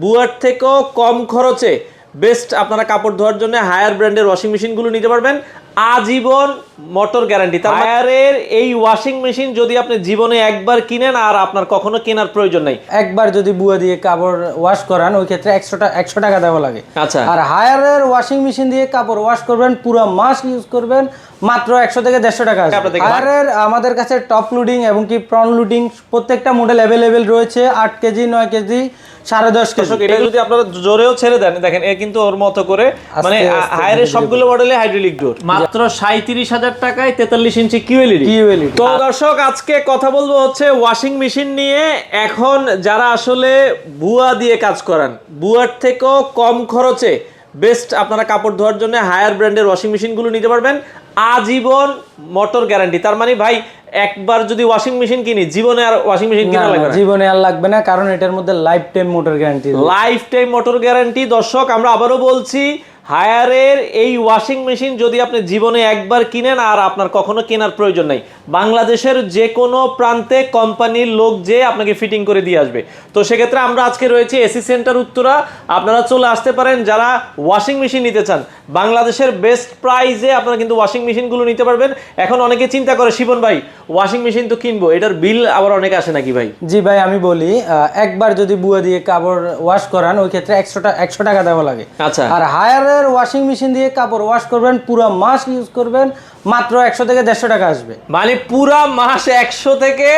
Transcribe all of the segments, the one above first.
বুয়ার থেকেও কম খরচে বেস্ট আপনারা কাপড় ধোয়ার জন্য হায়ার ব্র্যান্ডের ওয়াশিং মেশিনগুলো নিতে পারবেন। আজীবন মোটর গ্যারান্টি। হায়ারের এই ওয়াশিং মেশিন যদি আপনি জীবনে একবার কিনেন আর আপনার কখনো কেনার প্রয়োজন নাই। একবার যদি বুয়া দিয়ে কাপড় ওয়াশ করান ওই ক্ষেত্রে 100 টাকা দেওয়া লাগে। আচ্ছা, আর হায়ারের ওয়াশিং মেশিন দিয়ে কাপড় ওয়াশ করবেন, পুরো মাস ইউজ করবেন, মাত্র 100 থেকে 150 টাকা আসবে। হায়ারের আমাদের কাছে টপ লোডিং এবং কি প্রন লোডিং প্রত্যেকটা মডেল অ্যাভেলেবেল রয়েছে। 8 কেজি, 9 কেজি, 10.5 কেজি। এটা যদি আপনারা জোরেও ছেড়ে দেন, দেখেন এ কিন্তু ওর মতো করে মানে হায়ারের সবগুলো মডেলে হাইড্রোলিক ডোর মাত্র 37,000 টাকায় 43 ইঞ্চি কিউএলইডি। তো দর্শক আজকে কথা বলবো হচ্ছে ওয়াশিং মেশিন নিয়ে। এখন যারা আসলে বুয়া দিয়ে কাজ করান, বুয়ার থেকেও কম খরচে বেস্ট আপনারা কাপড় ধোয়ার জন্য হায়ার ব্র্যান্ডের ওয়াশিং মেশিনগুলো নিতে পারবেন। আজীবন মোটর গ্যারান্টি। তার মানে ভাই একবার যদি ওয়াশিং মেশিন কিনি জীবনে আর ওয়াশিং মেশিন কিনা লাগবে না, জীবনে আর লাগবে না, কারণ এটার মধ্যে life time motor guarantee. Life time motor guarantee. দর্শক আমরা আবারও বলছি, হায়ারের এই ওয়াশিং মেশিন যদি আপনি জীবনে একবার কিনেন আর আপনার কখনো কেনার প্রয়োজন নাই। বাংলাদেশের যে কোনো প্রান্তে কোম্পানির লোক যে আপনাকে ফিটিং করে দিয়ে আসবে। তো সেক্ষেত্রে আমরা আজকে রয়েছি এসি সেন্টার উত্তরা। আপনারা চলে আসতে পারেন যারা ওয়াশিং মেশিন নিতে চান। বাংলাদেশের বেস্ট প্রাইসে আপনারা কিন্তু ওয়াশিং মেশিনগুলো নিতে পারবেন। এখন অনেকে চিন্তা করে শিবন ভাই ওয়াশিং মেশিন তো কিনবো, এটার বিল আবার অনেক আসে নাকি ভাই? জি ভাই, আমি বলি একবার যদি বুয়া দিয়ে কাপড় ওয়াশ করান ওই ক্ষেত্রে 100 টাকা দেওয়া লাগে। আচ্ছা, আর হায়ারের ওয়াশিং মেশিন দিয়ে কাপড় ওয়াশ করবেন, পুরো মাস ইউজ করবেন, মাত্র 100 থেকে 150 টাকা আসবে। মানে পুরা মাস 100 থেকে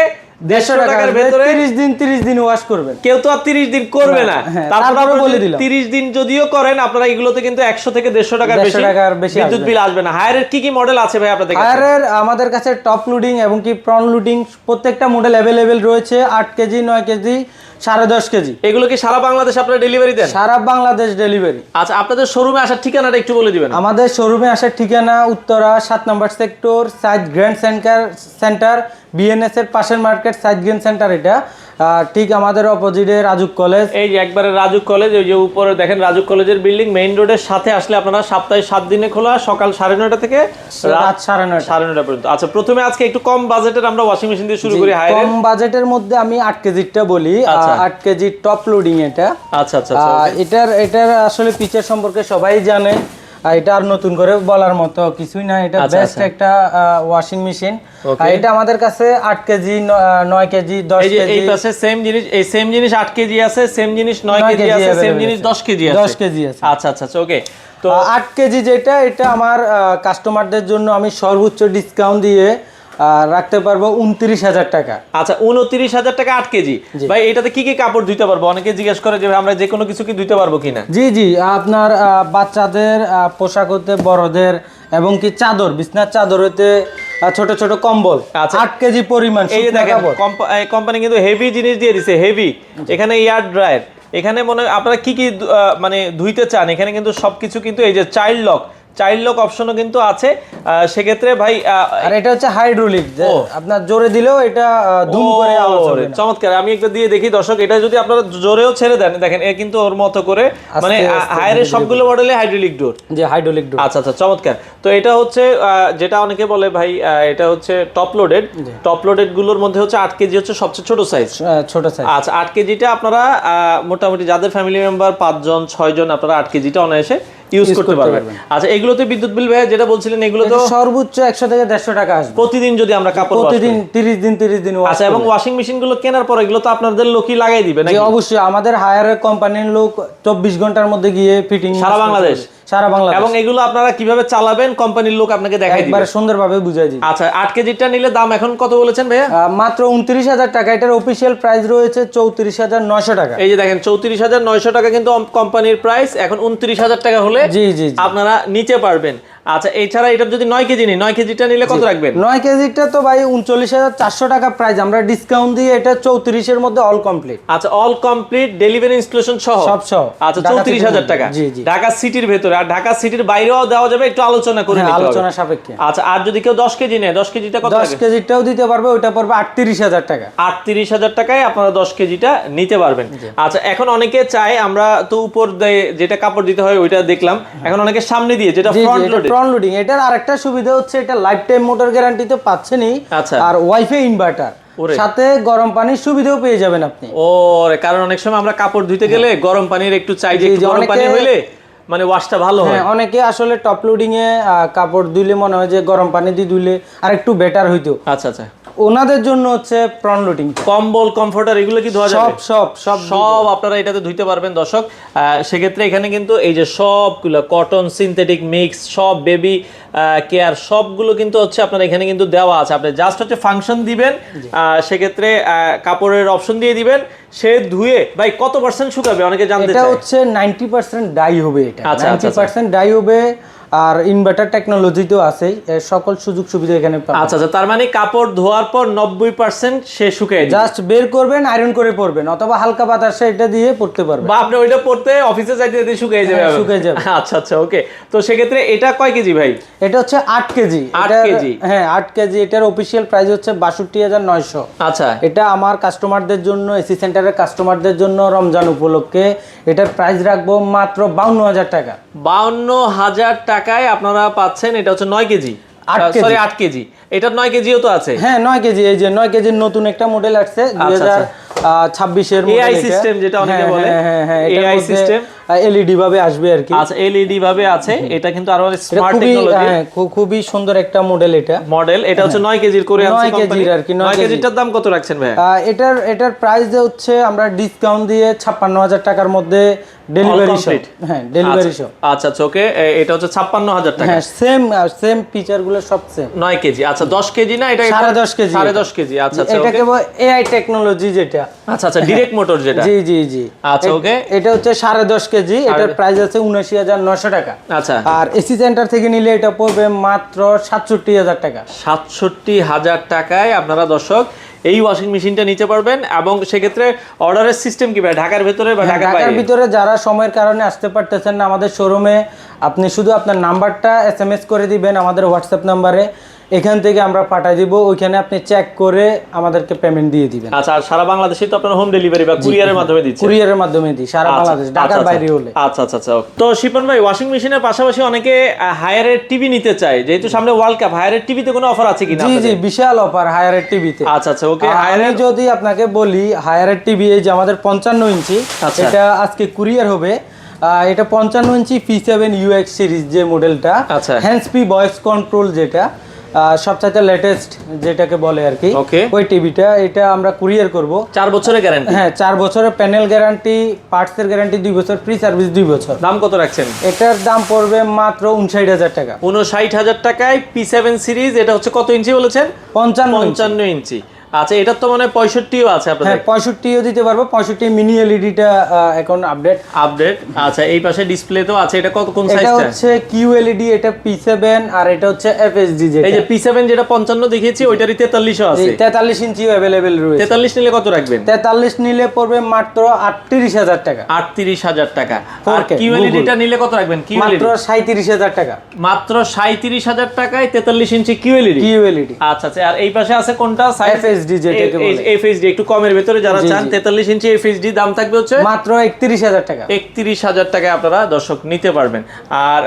150 টাকার ভেতরে 30 দিন ওয়াশ করবেন। কেউ তো আর 30 দিন করবে না। তারপরে বলে দিলাম 30 দিন যদিও করেন আপনারা এগুলোতে কিন্তু 100 থেকে 150 টাকার বেশি বিদ্যুৎ বিল আসবে না। হায়ারের কি কি মডেল আছে ভাই আপনাদের কাছে? হায়ারের আমাদের কাছে টপ লোডিং এবং কি প্রন লোডিং প্রত্যেকটা মডেল অ্যাভেলেবেল রয়েছে। 8 কেজি, 9 কেজি, 10.5 কেজি। এগুলো কি সারা বাংলাদেশে আপনারা ডেলিভারি দেন? সারা বাংলাদেশ ডেলিভারি। আচ্ছা, আপনাদের শোরুমে আসার ঠিকানাটা একটু বলে দিবেন। আমাদের শোরুমে আসার ঠিকানা উত্তরা 7 নম্বর sector, side grand centre, BNS এর পাশের মার্কেট, সাইড গ্র্যান্ড সেন্টার। এটা ঠিক আমাদের অপোজিটে রাজুক কলেজ। এই যে একবারে রাজুক কলেজ, ওই যে উপরে দেখেন রাজুক কলেজের বিল্ডিং, মেইন রোডের সাথে আসলে আপনারা সপ্তাহে 7 দিনে খোলা, সকাল 9:30 থেকে রাত 9:30 পর্যন্ত। আচ্ছা, প্রথমে আজকে একটু কম বাজেটের আমরা ওয়াশিং মেশিন দিয়ে শুরু করি। কম বাজেটের মধ্যে আমি 8 কেজিটা বলি। 8 কেজি টপ লোডিং এটা। আচ্ছা আচ্ছা, এটার আসলে ফিচার সম্পর্কে সবাই জানে, এটা আর নতুন করে বলার মতো কিছুই না। এটা বেস্ট একটা ওয়াশিং মেশিন। এটা আমাদের কাছে 8 কেজি, 9 কেজি, 10 কেজি। এই পাশে সেম জিনিস, এই সেম জিনিস 8 কেজি আছে, সেম জিনিস 9 কেজি আছে, সেম জিনিস 10 কেজি আছে। 10 কেজি আছে। আচ্ছা আচ্ছা, ওকে। তো 8 কেজি যেটা, এটা আমার কাস্টমারদের জন্য আমি সর্বোচ্চ ডিসকাউন্ট দিয়ে রাখতে পারবো 29,000 টাকা। আচ্ছা, 29,000 টাকা 8 কেজি। ভাই এটাতে কি কি কাপড় ধুইতে পারবো? অনেকে জিজ্ঞেস করে যে আমরা যে কোনো কিছু কি ধুইতে পারবো কিনা। জি জি, আপনার বাচ্চাদের পোশাক হতে, বড়দের এবং কি চাদর, বিছনার চাদর হতে, ছোট ছোট কম্বল। 8 কেজি পরিমাণ। এই যে দেখেন কোম্পানি কিন্তু হেভি জিনিস দিয়ে দিছে, হেভি। এখানে এয়ার ড্রায়ার, এখানে মনে আপনারা কি কি মানে ধুইতে চান, এখানে কিন্তু সবকিছু কিন্তু এই যে চাইল্ড লক অপশনও কিন্তু আছে। সেক্ষেত্রে ভাই আর এটা হচ্ছে হাইড্রোলিক, যে আপনার জোরে দিলেও এটা ধুম করে আওয়াজ হবে। চমৎকার। আমি একটা দিয়ে দেখি দর্শক, এটা যদি আপনারা জোরেও ছেড়ে দেন, দেখেন এ কিন্তু ওর মতো করে মানে হায়ারের সবগুলো মডেলে হাইড্রোলিক ডোর। যে হাইড্রোলিক ডোর। আচ্ছা আচ্ছা, চমৎকার। তো এটা হচ্ছে যেটা অনেকে বলে ভাই এটা হচ্ছে টপ লোডেড গুলোর মধ্যে হচ্ছে 8 কেজি হচ্ছে সবচেয়ে ছোট সাইজ। আচ্ছা, 8 কেজিটা আপনারা মোটামুটি যাদের ফ্যামিলি মেম্বার 5 জন 6 জন আপনারা 8 কেজিটা অনায়াসে ইউজ করতে পারবেন। আচ্ছা, এগুলোতে বিদ্যুৎ বিল ভাই যেটা বলছিলেন, এগুলো তো সর্বোচ্চ 100 থেকে 150 টাকা আসবে প্রতিদিন যদি আমরা কাপড় প্রতিদিন 30 দিন। আচ্ছা, এবং ওয়াশিং মেশিন গুলো কেনার পর এগুলো তো আপনাদের লোকই লাগাই দিবে নাকি? অবশ্যই, আমাদের হায়ারের কোম্পানির লোক 24 ঘন্টার মধ্যে গিয়ে ফিটিং সারা বাংলাদেশ। এবং এগুলো আপনারা কিভাবে চালাবেন কোম্পানির লোক আপনাকে দেখাই দিবে, একবারে সুন্দরভাবে বুঝাই দিবে। আচ্ছা, 8 কেজিটা নিলে দাম এখন কত বলেছেন ভাইয়া? মাত্র 29,000 টাকা। এটার অফিশিয়াল প্রাইস রয়েছে 34,900 টাকা। এই যে দেখেন 34,900 টাকা কিন্তু কোম্পানির প্রাইস। এখন 29,000 টাকা হলে জি জি আপনারা নিতে পারবেন। আচ্ছা, এছাড়া এটা যদি 9 কেজি নেই, 9 কেজিটা নিলে কত রাখবেন? 9 কেজিটা তো ভাই 39,400 টাকা প্রাইস। আমরা ডিসকাউন্ট দিয়ে এটা 34 এর মধ্যে অল কমপ্লিট। আচ্ছা, অল কমপ্লিট ডেলিভারি ইনস্টলেশন সহ সব সহ। আচ্ছা, 34,000 টাকা ঢাকা সিটির ভেতরে। আর ঢাকা সিটির বাইরেও দেওয়া যাবে, একটু আলোচনা করে নিতে হবে, আলোচনা সাপেক্ষে। আচ্ছা, আর যদি কেউ 10 কেজি নেয়, 10 কেজিটা কত? 10 কেজিটাও দিতে পারবে, ওটা পড়বে 38,000 টাকা। 38,000 টাকায় আপনারা 10 কেজিটা নিতে পারবেন। আচ্ছা, এখন অনেকে চায়, আমরা তো উপর দিয়ে যেটা কাপড় দিতে হয় ওইটা দেখলাম, এখন অনেকে সামনে দিয়ে যেটা ফ্রন্ট লোডিং। এটার আরেকটা সুবিধা হচ্ছে এটা লাইফ টাইম মোটর গ্যারান্টি তো পাচ্ছেনই। আচ্ছা, আর ওয়াইফাই ইনভার্টার। সাথে গরম পানির সুবিধাও পেয়ে যাবেন আপনি। কারণ অনেক সময় আমরা কাপড় ধুইতে গেলে গরম পানির একটু চাই, যে গরম পানি হইলে মানে ওয়াশটা ভালো হয়। অনেকে আসলে টপ লোডিং এ কাপড় ধুইলে মনে হয় যে গরম পানি দিয়ে ধুইলে আর একটু বেটার হইতো। আচ্ছা আচ্ছা, ওনাদের জন্য হচ্ছে প্রন লোডিং। কম্বল, কমফোর্টার এগুলো কি ধোয়া যাবে? সব আপনারা এটাতে ধুইতে পারবেন দর্শক। সেক্ষেত্রে এখানে কিন্তু এই যে সবগুলো কটন, সিনথেটিক মিক্স, সব বেবি কেয়ার সবগুলো কিন্তু হচ্ছে আপনার এখানে কিন্তু দেওয়া আছে। আপনি জাস্ট হচ্ছে ফাংশন দিবেন, সেক্ষেত্রে কাপড়ের অপশন দিয়ে দিবেন, সে ধুয়ে ভাই কত পার্সেন্ট শুকাবে অনেকে জানতে চায়। এটা হচ্ছে 90% ডাই হবে, এটা 90% ডাই হবে। আর ইনভার্টার টেকনোলজি তো আছেই, সকল সুযোগ সুবিধা এখানে পাবেন। আচ্ছা আচ্ছা, তার মানে কাপড় ধোয়ার পর 90% সে শুকিয়ে যাবে, জাস্ট বের করবেন, আয়রন করে পরবেন, অথবা হালকা বাতাসে এটা দিয়ে পরতে পারবেন, বা আপনি ওইটা পরতে অফিসে যাইতে যেতে শুকিয়ে যাবে। আচ্ছা আচ্ছা, ওকে। তো সেক্ষেত্রে এটা কয় কেজি ভাই? এটা হচ্ছে 8 কেজি। 8 কেজি? হ্যাঁ 8 কেজি। এটার অফিশিয়াল প্রাইস হচ্ছে 62,900। আচ্ছা, এটা আমার কাস্টমারদের জন্য, এসি সেন্টারের কাস্টমারদের জন্য রমজান উপলক্ষে এটার প্রাইস রাখবো মাত্র 52,000 টাকা। 52,000 টাকায় আপনারা পাচ্ছেন। এটা হচ্ছে 9 কেজি, 8 কেজি। এটা 9 কেজিও তো আছে। হ্যাঁ 9 কেজি। এই যে 9 কেজির নতুন একটা মডেল আসছে 2026 এর মডেল। এআই সিস্টেম যেটা অনেকে বলে। হ্যাঁ এআই সিস্টেম এলইডি ভাবে আসবে আর কি। আচ্ছা, এলইডি ভাবে আছে। এটা কিন্তু আরো স্মার্ট টেকনোলজি। খুবই সুন্দর একটা মডেল এটা। এটা হচ্ছে 9 কেজির করে আছে 9 কেজির আর কি। 9 কেজিটার দাম কত রাখছেন ভাই? এটার প্রাইস হচ্ছে আমরা ডিসকাউন্ট দিয়ে 56,000 টাকার মধ্যে ডেলিভারি সহ। হ্যাঁ ডেলিভারি সহ। আচ্ছা আচ্ছা, ওকে। এটা হচ্ছে 56,000 টাকা। হ্যাঁ সেম ফিচার গুলো সব সেম। 9 কেজি। আচ্ছা 10 কেজি না, এটা 10.5 কেজি। 10.5 কেজি। আচ্ছা আচ্ছা, এটা কেবল এআই টেকনোলজি যেটা। আচ্ছা আচ্ছা, ডাইরেক্ট মোটর যেটা। জি। আচ্ছা, ওকে। এটা হচ্ছে 10.5 কেজি। এটার প্রাইস আছে 79,900 টাকা। আচ্ছা, আর এসি সেন্টার থেকে নিলে এটা পড়বে মাত্র 67,000 টাকা। 67,000 টাকায় আপনারা দর্শক এই ওয়াশিং মেশিনটা নিতে পারবেন। এবং সেক্ষেত্রে অর্ডারের সিস্টেম কি ভাই? ঢাকার ভিতরে বা ঢাকার ভিতরে যারা সময়ের কারণে আসতে পারতেছেন না আমাদের শোরুমে, আপনি শুধু আপনার নাম্বারটা এসএমএস করে দিবেন আমাদের হোয়াটসঅ্যাপ নাম্বারে, এখান থেকে আমরা পাঠিয়ে দিব, ওইখানে আপনি চেক করে আমাদেরকে পেমেন্ট দিয়ে দিবেন। আচ্ছা, আর সারা বাংলাদেশে তো আপনারা হোম ডেলিভারি বা কুরিয়ারের মাধ্যমে দিচ্ছেন? কুরিয়ারের মাধ্যমে দিই সারা বাংলাদেশ, ঢাকার বাইরে হলে। আচ্ছা আচ্ছা আচ্ছা। তো শিপন ভাই, ওয়াশিং মেশিনের পাশাপাশি অনেকে হায়ারের টিভি নিতে চায়, যেহেতু সামনে ওয়ার্ল্ড কাপ, হায়ারের টিভিতে কোনো অফার আছে কিনা? জি বিশাল অফার হায়ারের টিভিতে। আচ্ছা আচ্ছা, ওকে। আমি যদি আপনাকে বলি হায়ারের টিভি, এই যে আমাদের 55 ইঞ্চি, এটা আজকে কুরিয়ার হবে। এটা 55 ইঞ্চি P7 UX সিরিজ যে মডেলটা, হ্যান্ডস ফ্রি ভয়েস কন্ট্রোল, যেটা সবচাইতে লেটেস্ট যেটাকে বলে আর কি, ওই টিভিটা। এটা আমরা কুরিয়ার করব। 4 বছরের গ্যারান্টি? হ্যাঁ 4 বছরের প্যানেল গ্যারান্টি, পার্টসের গ্যারান্টি 2 বছর, ফ্রি সার্ভিস 2 বছর। দাম কত রাখছেন? এটার দাম পড়বে মাত্র 59,000 টাকা। 59,000 টাকায় P7 সিরিজ। এটা হচ্ছে কত ইঞ্চি বলেছেন? 55 ইঞ্চি। আচ্ছা, এটা তো মানে 65ও আছে আপনাদের? হ্যাঁ 65ও দিতে পারবো। 65 মিনি এলইডিটা এখন আপডেট। আচ্ছা, এই পাশে ডিসপ্লেতেও আছে। এটা কত, কোন সাইজটা? এটা হচ্ছে QLED, এটা P7, আর এটা হচ্ছে FHD। যেটা এই যে P7 যেটা 55 দেখিয়েছি, ওইটারই 43ও আছে। 43 ইঞ্চিও अवेलेबल রয়েছে। 43 নিলে কত রাখবেন? 43 নিলে পড়বে মাত্র 38,000 টাকা। 38,000 টাকা। আর QLEDটা নিলে কত রাখবেন? মাত্র 37,000 টাকা। মাত্র 37,000 টাকায় 43 ইঞ্চি QLED। আচ্ছা আচ্ছা, আর এই পাশে আছে কোনটা? FHD যেটাকে বলে। FHD একটু কমের ভিতরে যারা চান, 43 ইঞ্চি FHD দাম থাকবে হচ্ছে মাত্র 31,000 টাকা। 31,000 টাকায় আপনারা দর্শক নিতে পারবেন। আর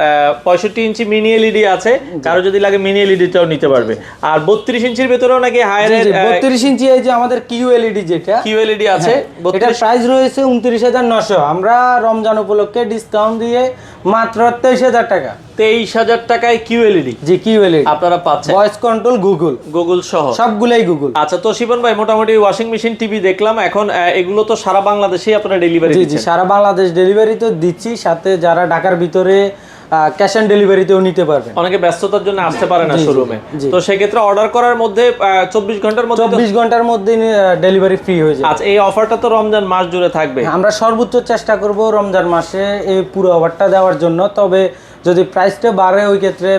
65 ইঞ্চি মিনি এলইডি আছে, কারো যদি লাগে মিনি এলইডিটাও নিতে পারবে। আর 32 ইঞ্চির ভিতরেও নাকি হায়ারের 32 ইঞ্চি এই যে আমাদের QLED যেটা, QLED আছে, এটার প্রাইস রয়েছে 29,900। আমরা রমজান উপলক্ষে ডিসকাউন্ট দিয়ে মাত্র 23,000 টাকা। 23,000 টাকায় QLED। জি QLED আপনারা পাচ্ছেন। ভয়েস কন্ট্রোল, গুগল সহ সবগুলাই গুগল। আচ্ছা, তো শিবন ভাই মোটামুটি ওয়াশিং মেশিন, টিভি দেখলাম। এখন এগুলো তো সারা বাংলাদেশেই আপনারা ডেলিভারি দিচ্ছেন? জি সারা বাংলাদেশ ডেলিভারি তো দিচ্ছি, সাথে যারা ঢাকার ভিতরে ক্যাশ অন ডেলিভারিতেও নিতে পারবেন। অনেকে ব্যস্ততার জন্য আসতে পারে না শোরুমে, তো সেক্ষেত্রে অর্ডার করার মধ্যে 24 ঘন্টার মধ্যে ডেলিভারি ফ্রি হয়ে যায়। আচ্ছা, এই অফারটা তো রমজান মাস জুড়ে থাকবে? আমরা সর্বোচ্চ চেষ্টা করব রমজান মাসে এই পুরো অফারটা দেওয়ার জন্য। তবে যদি প্রাইসটা বাড়ে, ওই ক্ষেত্রে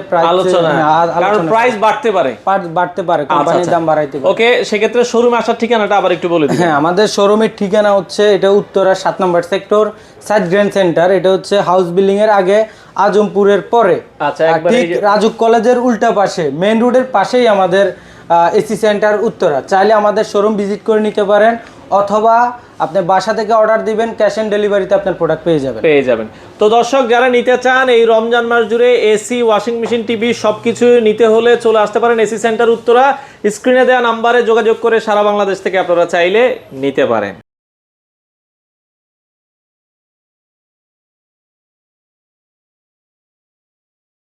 প্রাইস বাড়তে পারে, কোম্পানির দাম বাড়াইতে পারে। ওকে, সেক্ষেত্রে শোরুমে আসার ঠিকানাটা আবার একটু বলে দিন। হ্যাঁ, আমাদের শোরুমের ঠিকানা হচ্ছে, এটা উত্তরা 7 নম্বর সেক্টর, সাইড গ্র্যান্ড সেন্টার। এটা হচ্ছে হাউস বিল্ডিং এর আগে, আজমপুরের পরে। আচ্ছা, ঠিক রাজুক কলেজের উল্টা পাশে, মেইন রোডের পাশেই আমাদের এসি সেন্টার উত্তরা। চাইলে আমাদের শোরুম ভিজিট করে নিতে পারেন, অথবা আপনি বাসা থেকে অর্ডার দিবেন, ক্যাশ অন ডেলিভারিতে আপনার প্রোডাক্ট পেয়ে যাবেন। তো দর্শক যারা নিতে চান এই রমজান মাস জুড়ে এসি, ওয়াশিং মেশিন, টিভি সবকিছু নিতে হলে চলে আসতে পারেন এসি সেন্টার উত্তরা। স্ক্রিনে দেওয়া নাম্বারে যোগাযোগ করে সারা বাংলাদেশ থেকে আপনারা চাইলে নিতে পারেন।